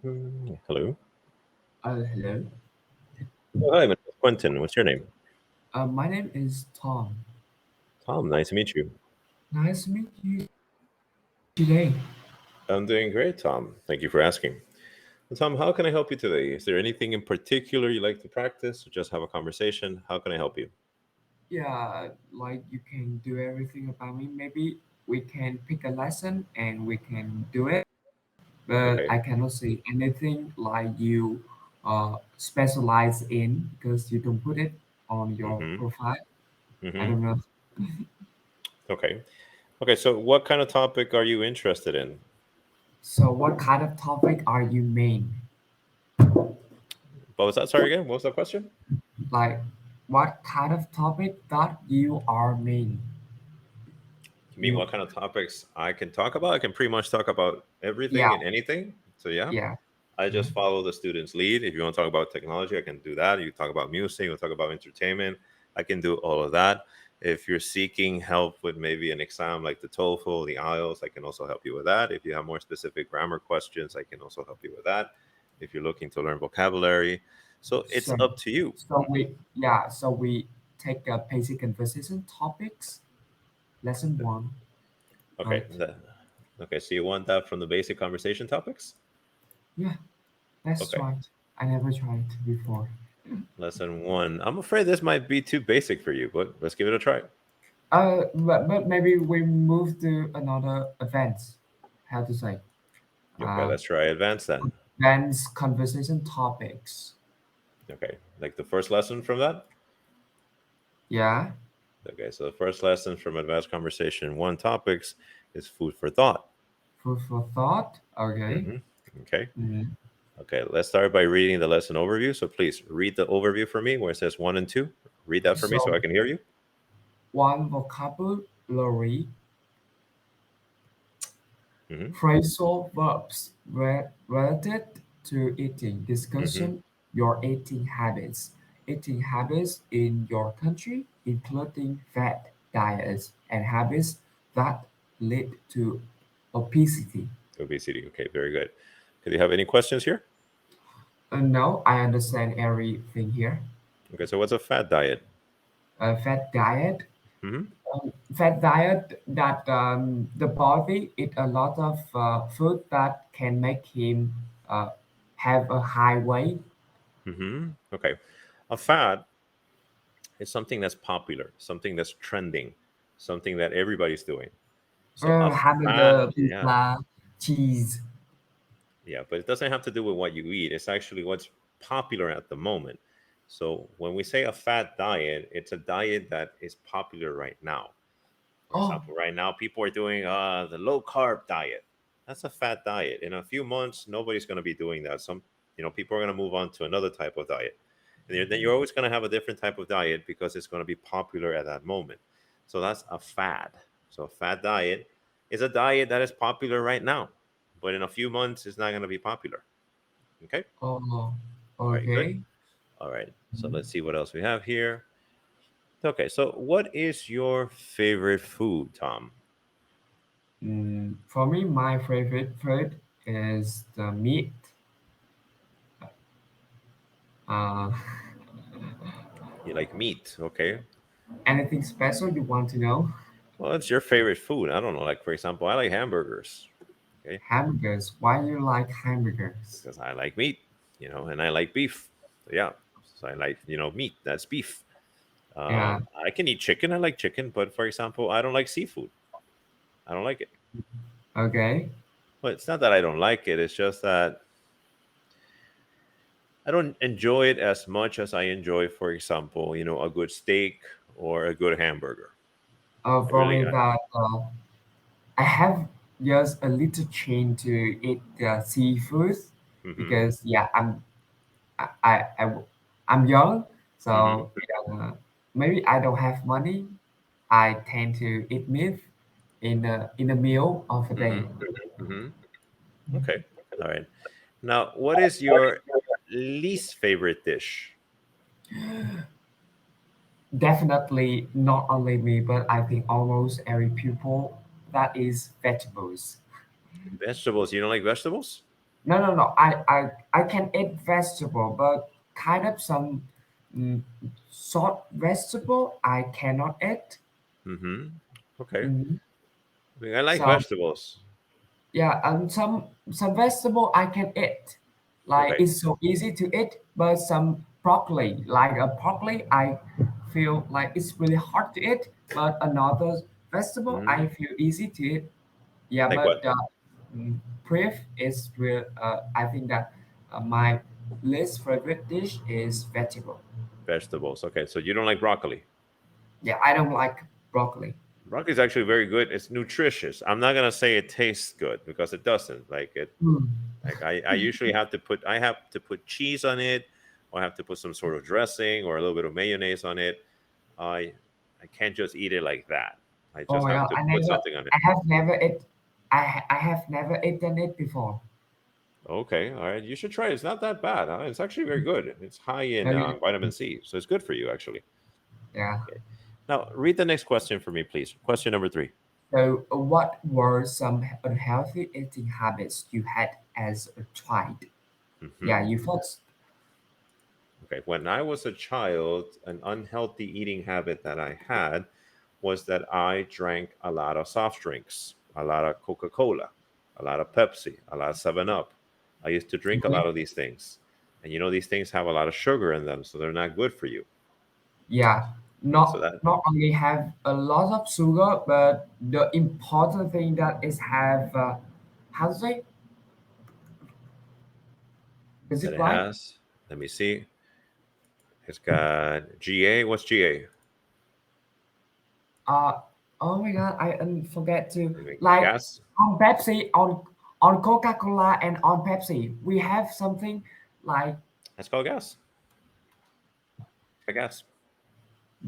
Hello. Hello. Oh, hi, my name is Quentin. What's your name? My name is Tom. Tom. Nice to meet you. Nice to meet you today. I'm doing great, Tom. Thank you for asking. Well, Tom, how can I help you today? Is there anything in particular you like to practice or just have a conversation? How can I help you? Yeah, like you can do everything about me. Maybe we can pick a lesson and we can do it. But Okay. I cannot say anything like you specialize in because you don't put it on your Mm-hmm. profile. I Mm-hmm. don't know. Okay. Okay. So, what kind of topic are you interested in? So, what kind of topic are you main? What was that? Sorry again. What was that question? Like, what kind of topic that you are main? You mean You, what kind of topics I can talk about? I can pretty much talk about yeah, everything and anything. So, yeah. yeah. I just follow the student's lead. If you want to talk about technology, I can do that. You talk about music, you talk about entertainment, I can do all of that. If you're seeking help with maybe an exam like the TOEFL, the IELTS, I can also help you with that. If you have more specific grammar questions, I can also help you with that. If you're looking to learn vocabulary, so it's So, up to you. so we take basic conversation topics, lesson one, Okay. right? Okay. So you want that from the basic conversation topics? Yeah, let's Okay. try it. I never tried before. Lesson one. I'm afraid this might be too basic for you, but let's give it a try. But maybe we move to another events. How to say? Okay. Uh, Let's try advanced then. Events conversation topics. Okay, like the first lesson from that. Yeah, Okay, so the first lesson from Advanced Conversation One Topics is food for thought. food for thought. Okay. hmm Okay, Mhm. okay. Let's start by reading the lesson overview. So please read the overview for me, where it says one and two. Read that for me so So I can hear you. one vocabulary hmm phrasal verbs related to eating. hmm Discussion your eating habits in your country, including fat diets and habits that lead to obesity. Obesity. Okay, very good. Do you have any questions here? No, I understand everything here. Okay, so what's a fat diet? Fat diet, hmm fat diet that the body eat a lot of food that can make him uh, have a high weight. Okay, a fad is something that's popular, something that's trending, something that everybody's doing. So a fad, Hamburger, yeah, pizza, cheese. yeah, but it doesn't have to do with what you eat. It's actually what's popular at the moment. So when we say a fat diet, it's a diet that is popular right now. For Oh, example, right now people are doing the low carb diet. That's a fat diet. In a few months, nobody's going to be doing that. People are going to move on to another type of diet. And then you're always going to have a different type of diet because it's going to be popular at that moment. So that's a fad. So a fad diet is a diet that is popular right now, but in a few months, it's not going to be popular. Okay. oh, All right. Good. okay. All right. So let's see what else we have here. Okay. So what is your favorite food, Tom? For me, my favorite food is the meat. Uh, You like meat. Okay. Anything special you want to know? Well, it's your favorite food. I don't know. Like, for example, I like hamburgers. Okay. Hamburgers. Why you like hamburgers? Because I like meat, and I like beef. So, yeah. So I like, meat. That's beef. Yeah. I can eat chicken. I like chicken. But for example, I don't like seafood. I don't like it. Okay. But it's not that I don't like it. It's just that I don't enjoy it as much as I enjoy, for example, a good steak or a good hamburger. I For me, really, that I have just a little change to eat seafood mm-hmm, because yeah, I I'm young, mm-hmm, so maybe I don't have money. I tend to eat meat in a meal of a day. mm-hmm, mm-hmm. Okay. All right. Now, what is your least favorite dish? Definitely not only me, but I think almost every people that is vegetables. Vegetables. You don't like vegetables? No, no, no. I can eat vegetable, but kind of some mm, salt vegetable I cannot eat. Mm-hmm. Okay. Mhm. I mean, I like So vegetables. yeah, and some vegetable I can eat. Like Okay. it's so easy to eat, but some broccoli, like a broccoli, I feel like it's really hard to eat. But another vegetable, Mm. I feel easy to eat. Yeah, Like but what? beef is real. I think that my least favorite dish is vegetable. Vegetables. Okay. So you don't like broccoli. Yeah, I don't like broccoli. Broccoli is actually very good. It's nutritious. I'm not gonna say it tastes good because it doesn't. Like it. Mm. Like I usually have to put. I have to put cheese on it, or I have to put some sort of dressing or a little bit of mayonnaise on it. I I can't just eat it like that. I Oh just my have god, to put something on it. I have never eat, I have never eaten it before. Okay, all right. You should try it. It's not that bad. Huh? It's actually very good. It's high in Okay. vitamin C, so it's good for you actually. Yeah. Okay. Now read the next question for me, please. Question number three. So, what were some unhealthy eating habits you had as a child? Hmm. Yeah, you first. Okay. When I was a child, an unhealthy eating habit that I had was that I drank a lot of soft drinks, a lot of CocaCola, a lot of Pepsi, a lot of 7 Up. I used to drink a Mhm. lot of these things. And these things have a lot of sugar in them, so they're not good for you. Yeah, So that not only have a lot of sugar, but the important thing that is have how to say, is that it it right? has, let me see. It's got GA. What's GA? Uh oh my god, I forget to Like like gas. on Pepsi on Coca-Cola and on Pepsi we have something like That's called gas. I guess.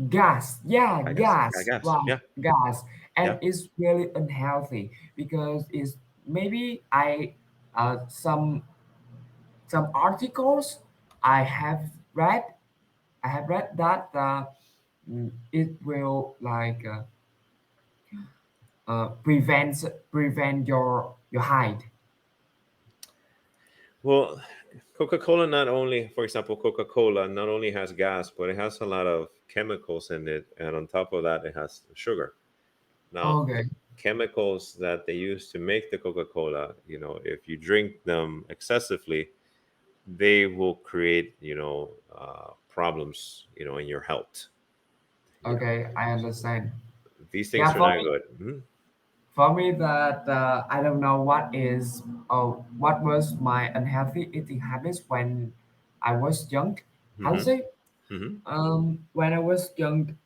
gas. Yeah, I guess. I gas, guess. right, Yeah. gas, and Yeah. it's really unhealthy because it's maybe I some articles I have read I have read that it will like prevent your height. Well, Coca-Cola not only, for example, Coca-Cola not only has gas, but it has a lot of chemicals in it, and on top of that, it has sugar. Now, the Okay, chemicals that they use to make the Coca-Cola, if you drink them excessively, they will create, problems, in your health. You know, okay, I understand. these Yeah, things are not good. for me that I don't know what was my unhealthy eating habits when I was young. How to Mm-hmm. say? Mm-hmm. When I was young,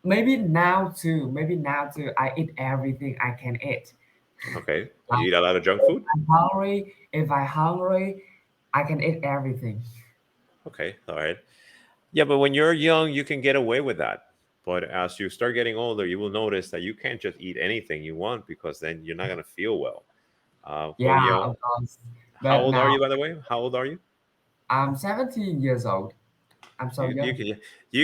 maybe now too. Maybe now too. I eat everything I can eat. Okay. You Like eat a lot of junk food. if I hungry, I can eat everything. Okay. All right. Yeah, but when you're young, you can get away with that. But as you start getting older, you will notice that you can't just eat anything you want because then you're not going to feel well. Well, Yeah, of course. how But old are now you, by the way? How old are you? I'm 17 years old. I'm so You young.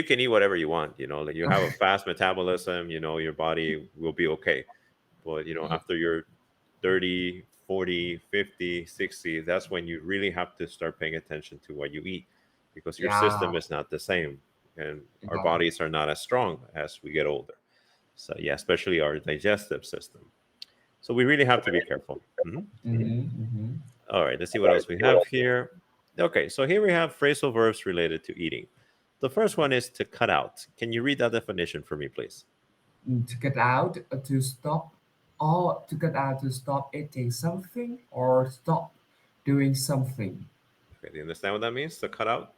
can eat whatever you want. Like you have a fast metabolism. Your body will be okay. But after you're 30, 40, 50, 60, that's when you really have to start paying attention to what you eat because your Yeah, system is not the same and our yeah. bodies are not as strong as we get older. So yeah, especially our digestive system. So we really have to be careful. Mm-hmm. All right, let's see what else we have here. Okay, so here we have phrasal verbs related to eating. The first one is to cut out. Can you read that definition for me, please? To get out, to stop, or to get out to stop eating something or stop doing something. Okay, do you understand what that means? To cut out?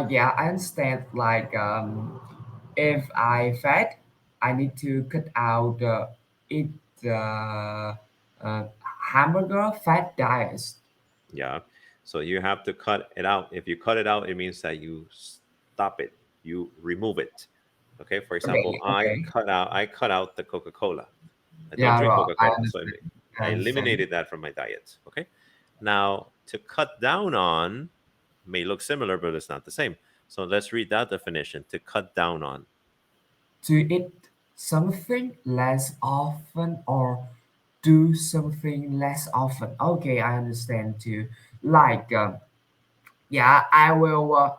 Yeah, I understand. Like, if I fat, I need to cut out eat uh, hamburger fat diet. Yeah. So you have to cut it out. If you cut it out, it means that you stop it. You remove it. Okay. For example, Okay, okay. I cut out the Coca-Cola. I don't Yeah, drink well, I Coca-Cola. So understand. I I understand. eliminated that from my diet. Okay. Now to cut down on may look similar, but it's not the same. So let's read that definition. To cut down on. To eat something less often or do something less often. Okay, I understand too. Like, yeah, I will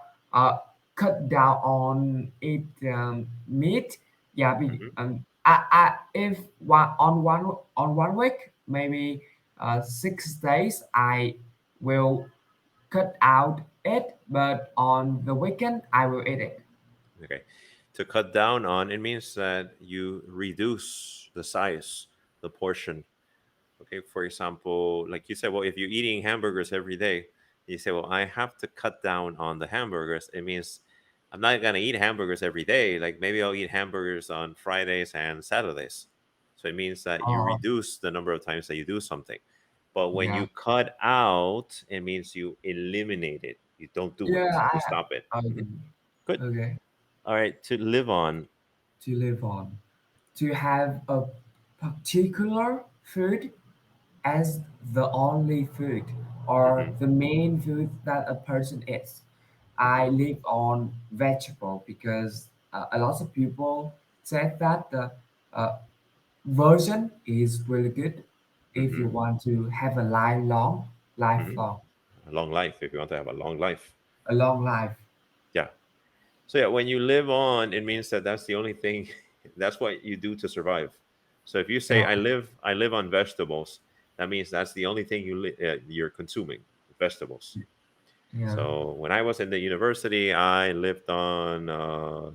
cut down on eat meat. Yeah, Hmm. if on one week, maybe 6 days, I will cut out it, but on the weekend, I will eat it. Okay. To cut down on, it means that you reduce the size, the portion. Okay. For example, like you said, well, if you're eating hamburgers every day, you say, well, I have to cut down on the hamburgers. It means I'm not going to eat hamburgers every day. Like maybe I'll eat hamburgers on Fridays and Saturdays. So it means that you Oh, reduce the number of times that you do something. But when yeah, you cut out, it means you eliminate it. You don't do it. yeah, You stop it. okay, Mhm. Good. okay. All right. To live on. To live on, to have a particular food as the only food or Hmm. the main food that a person eats. I Hmm. live on vegetable because a lot of people said that the uh, version is really good if you Hmm. want to have a Hmm. lifelong, A long life. If you want to have a long life. a long life. Yeah. So yeah, when you live on, it means that that's the only thing. That's what you do to survive. So if you say Yeah, I live on vegetables, that means that's the only thing you're consuming, vegetables. yeah. So when I was in the university, I lived on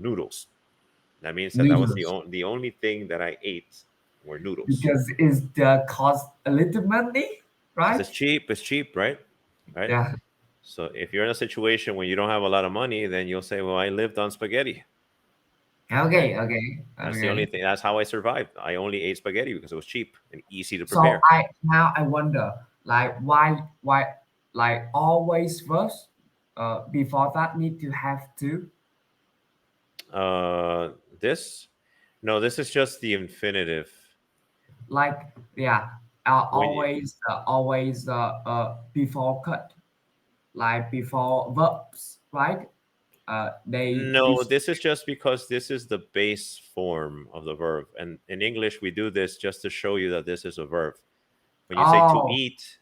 noodles. That means that that was Noodles the only thing that I ate were noodles. because it's the cost a little money, Because right? it's cheap, right? Right. Yeah. So if you're in a situation where you don't have a lot of money, then you'll say, "Well, I lived on spaghetti." Okay, Okay, okay, that's the only okay. thing. That's how I survived. I only ate spaghetti because it was cheap and easy to So prepare. I wonder like why like always first before that need to have two Uh, this, no, this is just the infinitive. like yeah When you, always before cut like before verbs right they no, use this is just because this is the base form of the verb, and in English we do this just to show you that this is a verb. When you say to oh eat,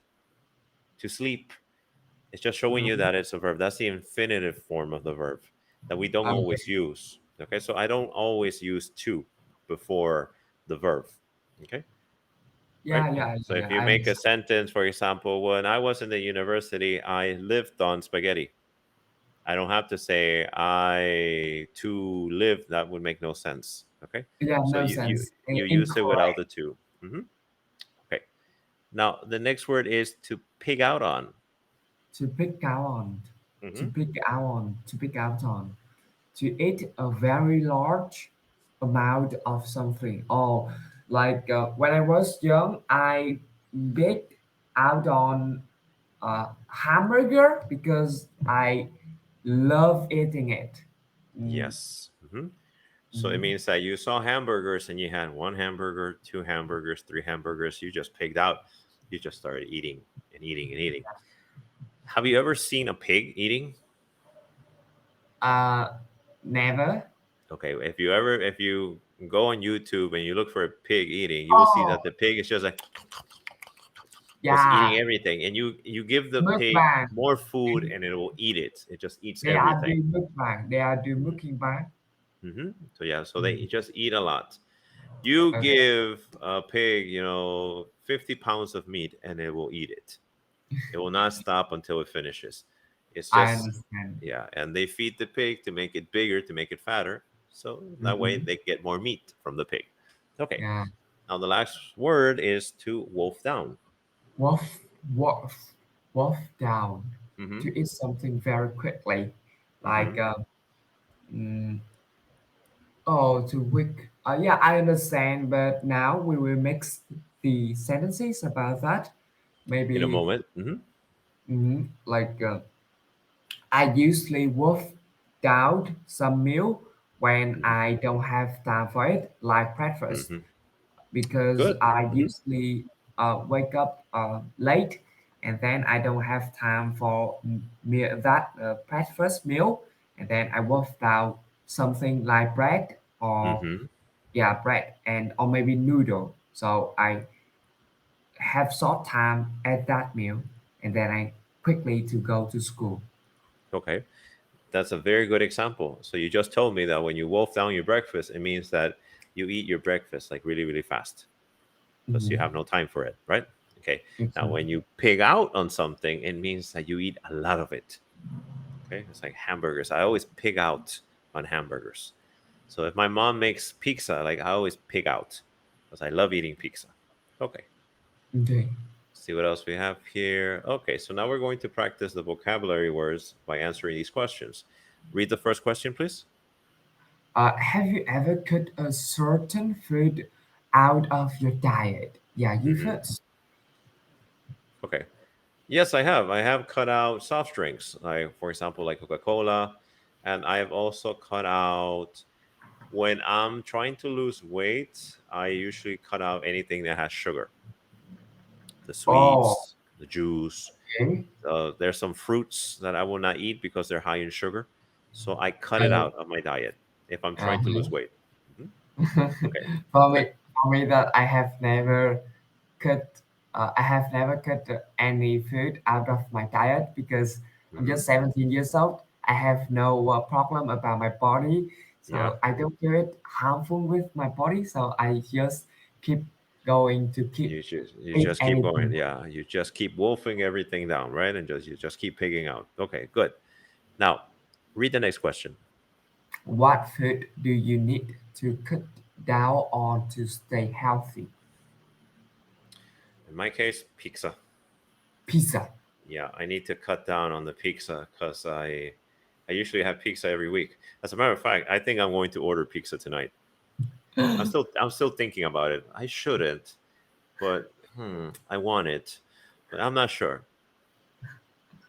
to sleep, it's just showing you mhm, that it's a verb. That's the infinitive form of the verb that we don't always okay use. Okay, so I don't always use to before the verb. Okay, right? So if you I make a understand. sentence, for example, when I was in the university, I lived on spaghetti. I don't have to say I to live. That would make no sense. Okay, Yeah, so no sense. you use it without Incorrect. the to. Hmm. Okay. Now the next word is to pig out on. To pick out on, to Hmm. pick out on, to pick out on, to eat a very large amount of something. Or like when I was young, I picked out on hamburger because I love eating it. Mm, Yes. Hmm. So it mhm. means that you saw hamburgers and you had one hamburger, two hamburgers, three hamburgers. You just pigged out. You just started eating and eating and eating. Have you ever seen a pig eating? Uh, never. Okay, if you go on YouTube and you look for a pig eating, you will see Oh, that the pig is just like just eating yeah, everything, and you give the pig mukbang. more food and it will eat it. It just eats They are everything. doing mukbang. They are doing Hmm. mukbang. Hmm. So yeah, so they Mm, just eat a lot. You okay, give a pig, 50 pounds of meat, and it will eat it. It will not stop until it finishes. It's I just, understand. yeah. And they feed the pig to make it bigger, to make it fatter. So that way Hmm. they get more meat from the pig. Okay. Yeah, Now the last word is to wolf down. wolf, wolf, wolf down Mm-hmm. to eat something very quickly, Mm-hmm. like mm, oh, to wick. Yeah, I understand, but now we will mix the sentences about that. In a Maybe moment. Mm-hmm. like I usually wolf down some meal when Mm-hmm. I don't have time for it, like breakfast. Mm-hmm. Because Good. I Mm-hmm. usually wake up late and then I don't have time for that breakfast meal, and then I wolf down something like bread or Mm-hmm. yeah bread and or maybe noodle. So I have short time at that meal, and then I quickly to go to school. Okay, that's a very good example. So you just told me that when you wolf down your breakfast, it means that you eat your breakfast like really, really fast because you Mm-hmm. have no time for it, right? Okay. Now, when Exactly. you pig out on something, it means that you eat a lot of it. Okay. It's like hamburgers. I always pig out on hamburgers. So if my mom makes pizza, like I always pig out because I love eating pizza. Okay. Okay. See what else we have here. Okay. So now we're going to practice the vocabulary words by answering these questions. Read the first question, please. Have you ever cut a certain food out of your diet? Yeah, you Hmm. first. Okay. Yes, I have. I have cut out soft drinks, like for example, like CocaCola, and I have also cut out when I'm trying to lose weight. I usually cut out anything that has sugar, the Oh, sweets, the juice. okay. There's some fruits that I will not eat because they're high in sugar, so I cut it Uh, out of my diet if I'm trying to uh-huh. lose weight. Mhm. Okay, for good. me, for me that I have never cut any food out of my diet because I'm Hmm. just 17 years old. I have no problem about my body, Yeah, so I don't feel it harmful with my body. So I just keep going to keep you eat just keep going. anything. Yeah, you just keep wolfing everything down, right? And just you just keep pigging out. Okay, good. Now, read the next question. What food do you need to cut down on to stay healthy? In my case, pizza. Pizza. Yeah, I need to cut down on the pizza because I usually have pizza every week. As a matter of fact, I think I'm going to order pizza tonight. I'm still thinking about it. I shouldn't, but I want it, but I'm not sure.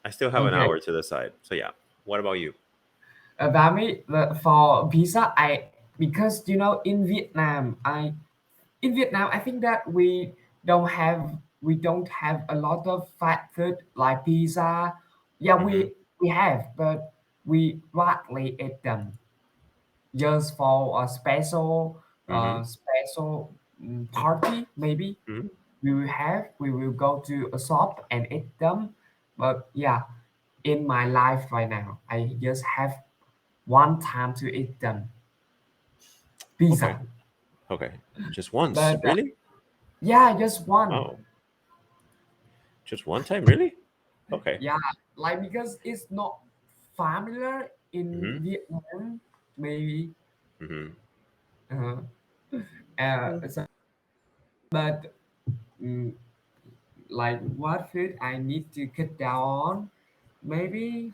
I still have an Okay. hour to decide. So yeah, what about you? About me, for pizza, I because in Vietnam, I think that we don't have a lot of fat food like pizza. Yeah, Mm-hmm. we have, but we rarely eat them. Just for a Mm-hmm. special party, maybe Mm-hmm. we will go to a shop and eat them. But yeah, in my life right now, I just have one time to eat them Okay. pizza. Okay. Just once, But really? yeah, just one. Oh, just one time, really? Okay. Yeah, like because it's not familiar in Mm-hmm. Vietnam, maybe. Mm-hmm. Uh, Mm. so, but mm, like what food I need to cut down on, maybe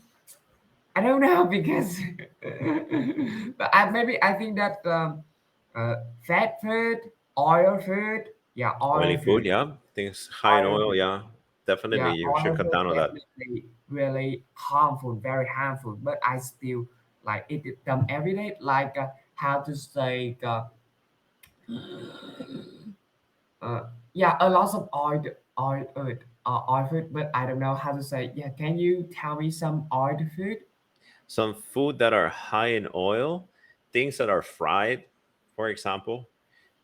I don't know because, but I think that uh, fat food, oil food, yeah, Oily oil food, food, yeah. Things high in oil oil, food. yeah. Definitely, Yeah, you should oil cut food down on that. definitely really harmful, very harmful. But I still like eat them every day. Like how to say, uh, yeah, a lot of oil food. But I don't know how to say. Yeah, can you tell me some oil food? Some food that are high in oil, things that are fried, for example.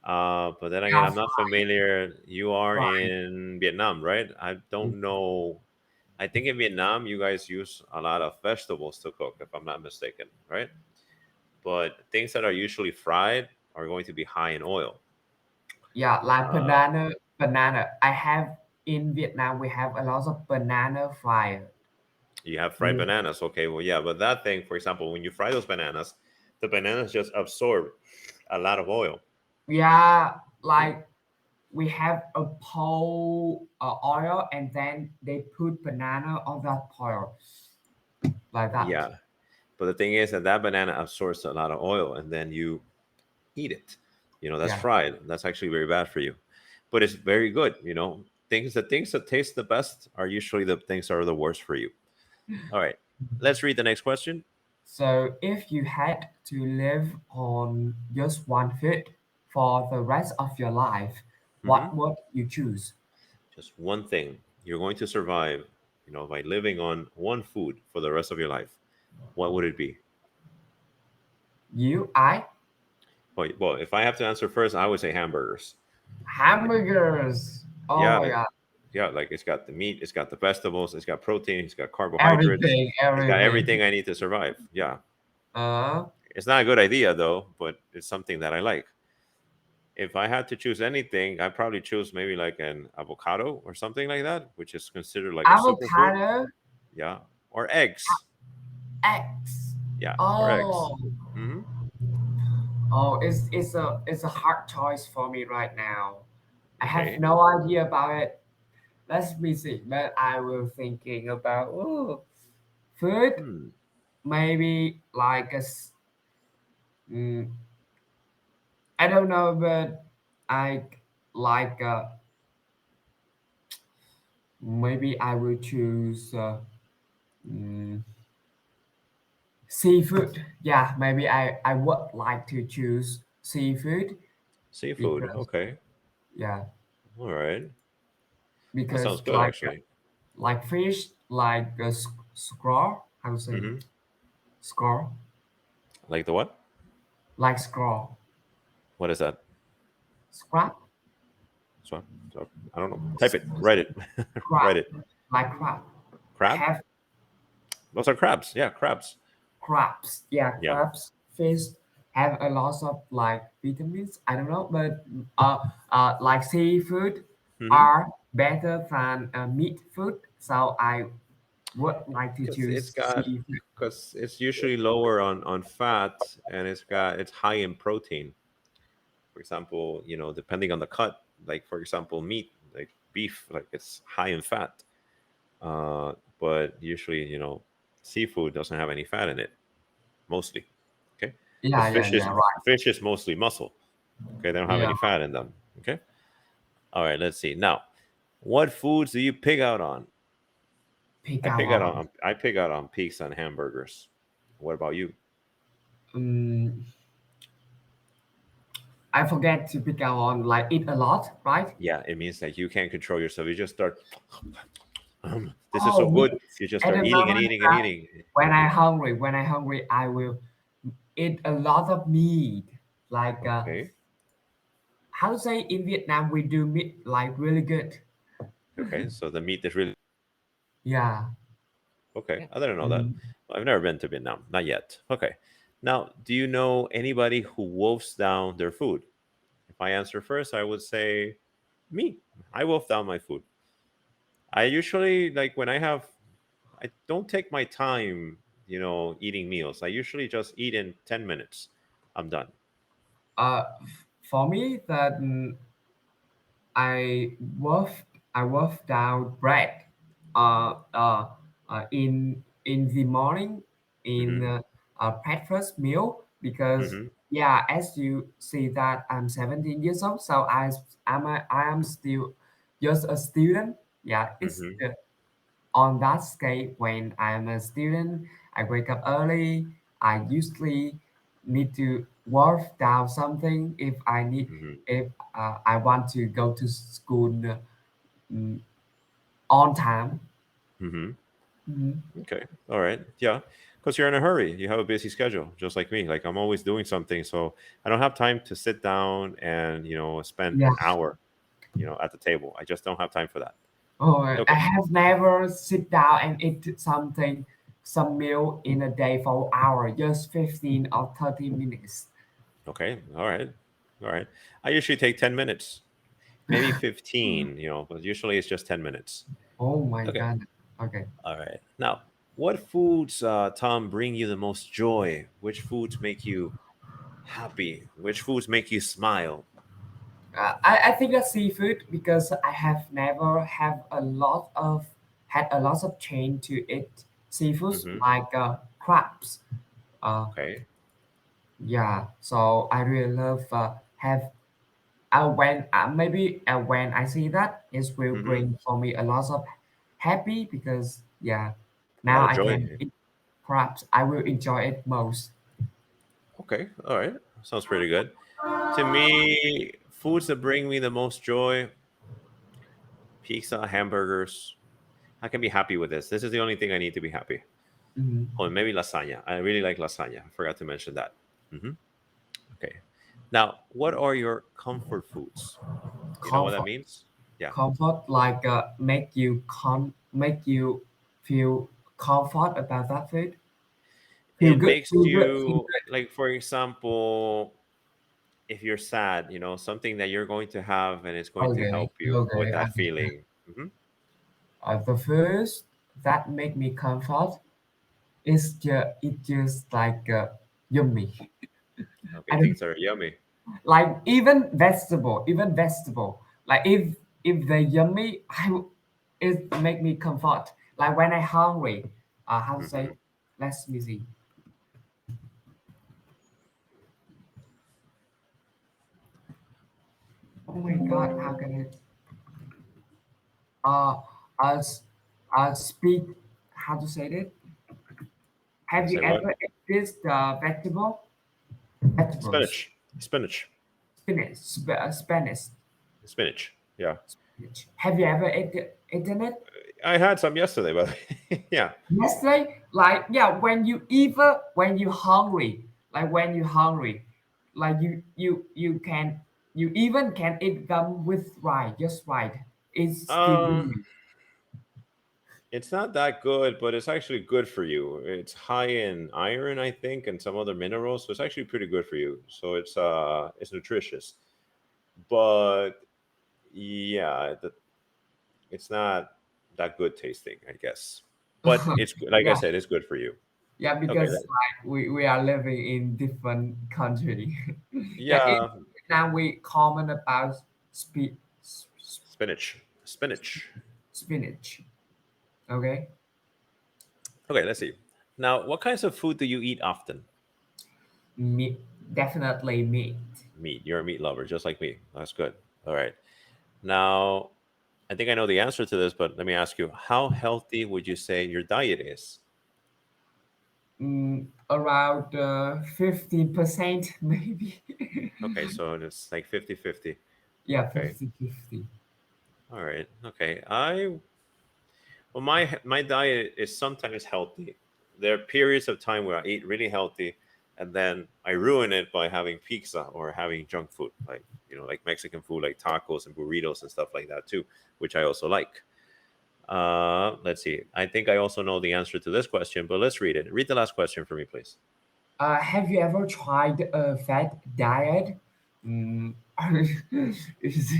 But then again, Yeah, I'm not familiar. You are fry. in Vietnam, right? I don't know. I think in Vietnam, you guys use a lot of vegetables to cook, if I'm not mistaken, right? But things that are usually fried are going to be high in oil. Yeah, like Uh, banana. Banana. I have in Vietnam. We have a lot of banana fryer. you have fried Mm, bananas. Okay, well, yeah, but that thing, for example, when you fry those bananas, the bananas just absorb a lot of oil. yeah, Mhm. like we have a pole oil and then they put banana on that pile like that. Yeah, but the thing is that that banana absorbs a lot of oil, and then you eat it. That's Yeah. fried. That's actually very bad for you, but it's very good. The things that taste the best are usually the things that are the worst for you. All right, let's read the next question. So if you had to live on just one food for the rest of your life, Hmm. what would you choose? Just one thing. You're going to survive, by living on one food for the rest of your life. What would it be? You, I, Well, if I have to answer first, I would say hamburgers. hamburgers. Oh Yeah, my god. yeah, like it's got the meat, it's got the vegetables, it's got protein, it's got carbohydrates, Everything, it's got everything. everything I need to survive. Yeah. Uh, It's not a good idea though, but it's something that I like. If I had to choose anything, I'd probably choose maybe like an avocado or something like that, which is considered like a superfood. avocado, Yeah. Or eggs. eggs. Yeah. Or eggs. Oh, Hmm. oh, it's a hard choice for me right now. I have Okay. no idea about it. Let me see. But I will thinking about food. Hmm. Maybe like mm, I don't know, but I like maybe I will choose mm, seafood. Yeah, maybe I would like to choose seafood Seafood. because Okay. yeah, All right. That sounds because good actually. like fish, like a scrawl. How to say Hmm. scrawl? Like the what? Like scrawl, What is that? scrap, So, so I don't know. Type it. Write it. crab, Write it. like crab. I Crab? have Those are crabs. Yeah, crabs. crabs. Yeah, Yeah. crabs, fish have a lot of like vitamins. I don't know, but like seafood Hmm. are better than meat food. So I would like to Because it's choose got seafood. because it's usually lower on fat and it's high in protein. For example, depending on the cut, like for example, meat, like beef, like it's high in fat. But usually, seafood doesn't have any fat in it, mostly. Okay, because Yeah, yeah, yeah, right. fish is mostly muscle. Okay, they don't have Yeah, any fat in them. Okay, all right. Let's see now. What foods do you pig out on? pick I out pig out on. on pizza and hamburgers. What about you? Um, I forget to pick out on like eat a lot, right? Yeah, it means that you can't control yourself. You just start. This is so Oh, meat. good. You just At start the eating and moment eating and that eating. when I hungry, I will eat a lot of meat. Like Okay. how to say in Vietnam we do meat like really good. Okay. So the meat is really Yeah. okay. I didn't know that. Mm, I've never been to Vietnam. Not yet. Okay. Now, do you know anybody who wolfs down their food? If I answer first, I would say me. I wolf down my food. I usually like when I don't take my time, eating meals. I usually just eat in 10 minutes. I'm done. for me that I wolf down bread uh, uh, in the morning in Mm-hmm. breakfast meal because Mm-hmm. yeah, as you see that I'm 17 years old, so I am still just a student. Yeah, it's Mm-hmm. on that scale when I'm a student. I wake up early. I usually need to work down something Mm-hmm. if I want to go to school mm, on time. Mm-hmm. Mhm. Okay. All right. Yeah. Because you're in a hurry. You have a busy schedule, just like me. Like I'm always doing something. So I don't have time to sit down and, spend Yeah. an hour, at the table. I just don't have time for that. Oh, I Okay. have never sit down and eat something, some meal in a day for an hour, just 15 or 30 minutes. Okay. All right. All right. I usually take 10 minutes, maybe 15, but usually it's just 10 minutes. Oh my Okay. God. Okay. All right. Now, what foods, Tom, bring you the most joy? Which foods make you happy? Which foods make you smile? I think that's seafood because I have never have a lot of had a lot of change to eat seafoods Hmm. like crabs. Uh, Okay. yeah, so I really love have when maybe when I see that it will Hmm. bring for me a lot of happy because yeah A lot now of I joy. can eat crabs. I will enjoy it most. Okay. All right. Sounds pretty good. To me, foods that bring me the most joy: pizza, hamburgers. I can be happy with this. This is the only thing I need to be happy. Mhm. Oh, and maybe lasagna. I really like lasagna. I forgot to mention that. Hmm. Okay. Now, what are your comfort foods? You know what that Comfort. means? Yeah, Comfort like make you feel comfort about that food. it makes Feel good, feel you like, for example, if you're sad, something that you're going to have and it's good. going to Okay, help you with okay. that feeling. The first that make me comfort is just like yummy. Okay, I don't things that are yummy. like even vegetable. Like if they yummy, it make me comfort. Like when I hungry, how to say? Hmm. Let me see. Oh my God, how can I? Uh, as speak. How to say it? Have you Say what? ever ate this vegetable? Vegetables, Spinach. Spinach. spinach, Spanish, Spinach. Yeah. spinach. Have you ever eaten it? I had some yesterday, but yeah. Yesterday, like yeah, when you hungry, like when you hungry, like you can you even can eat them with rice, just right. It's still Um, yummy. it's not that good, but it's actually good for you. It's high in iron, I think, and some other minerals, so it's actually pretty good for you. So it's nutritious. But yeah, it's not that good tasting, I guess. But like I Yeah, said, it's good for you. yeah, Okay, because like we are living in different country. Yeah, in yeah, Vietnam we common about spinach. Spinach. spinach. Okay, Okay, let's see. Now, what kinds of food do you eat often? meat, definitely meat. Meat. You're a meat lover, just like me. That's good. All right. Now, I think I know the answer to this, but let me ask you: how healthy would you say your diet is? Around 50% maybe. Okay, so it's like 50-50. Yeah, Okay. 50-50. All right. Okay. Well, my diet is sometimes healthy. There are periods of time where I eat really healthy, and then I ruin it by having pizza or having junk food, like like Mexican food, like tacos and burritos and stuff like that too, which I also like. Let's see. I think I also know the answer to this question, but let's read it. Read the last question for me, please. Have you ever tried a fat diet? Mm, it's,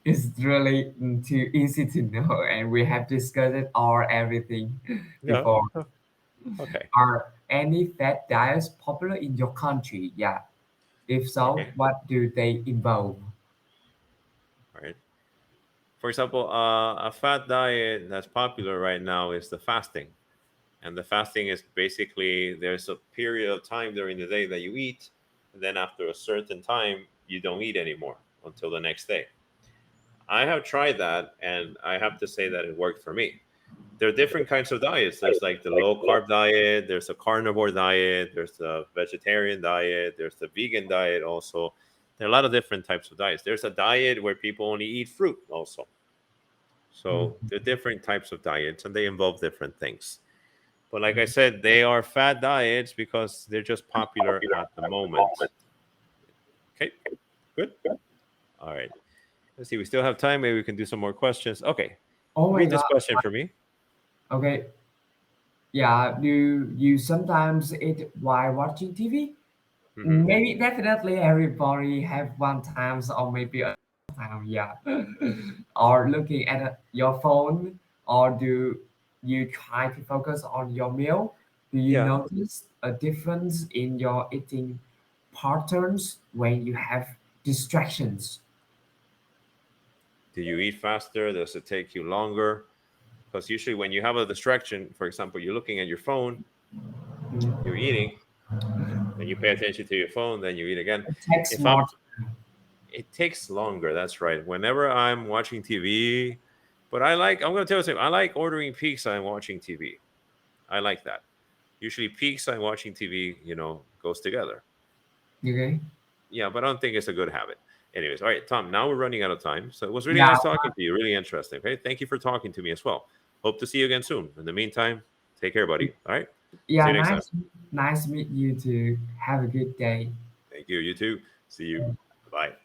it's really too easy to know, and we have discussed it all everything Yeah. before. Okay. Are any fat diets popular in your country? Yeah. If so, Okay. what do they involve? All right. For example, a fat diet that's popular right now is the fasting. And the fasting is basically there's a period of time during the day that you eat, and then after a certain time, you don't eat anymore until the next day. I have tried that, and I have to say that it worked for me. There are different kinds of diets. There's like the low carb diet, there's a carnivore diet, there's the vegetarian diet, there's the vegan diet also. There are a lot of different types of diets. There's a diet where people only eat fruit also. So Mm, there are different types of diets and they involve different things. But like I said, they are fad diets because they're just popular at the moment. Okay, good. All right. Let's see. We still have time. Maybe we can do some more questions. Okay. Oh my Read God. this question for me. Okay. Yeah. Do you sometimes eat while watching TV? Hmm. Maybe definitely everybody have one times or maybe a time, yeah. Or looking at your phone, or do you try to focus on your meal? Do you Yeah. notice a difference in your eating patterns when you have distractions? Do you eat faster? Does it take you longer? Because usually when you have a distraction, for example, you're looking at your phone, you're Mm, eating, then you pay attention to your phone, then you eat again. it takes If I'm, more. it takes longer. That's right. Whenever I'm watching TV, but I'm going to tell you something. I like ordering pizza and watching TV. I like that. Usually pizza and watching TV, goes together. Okay. Yeah, but I don't think it's a good habit. Anyways, all right, Tom, now we're running out of time. So it was really Yeah. nice talking to you. Really interesting. Okay. Thank you for talking to me as well. Hope to see you again soon. In the meantime, take care, buddy. All right. See Yeah. you next time. Nice to meet you too. Have a good day. Thank you. You too. See you. Bye.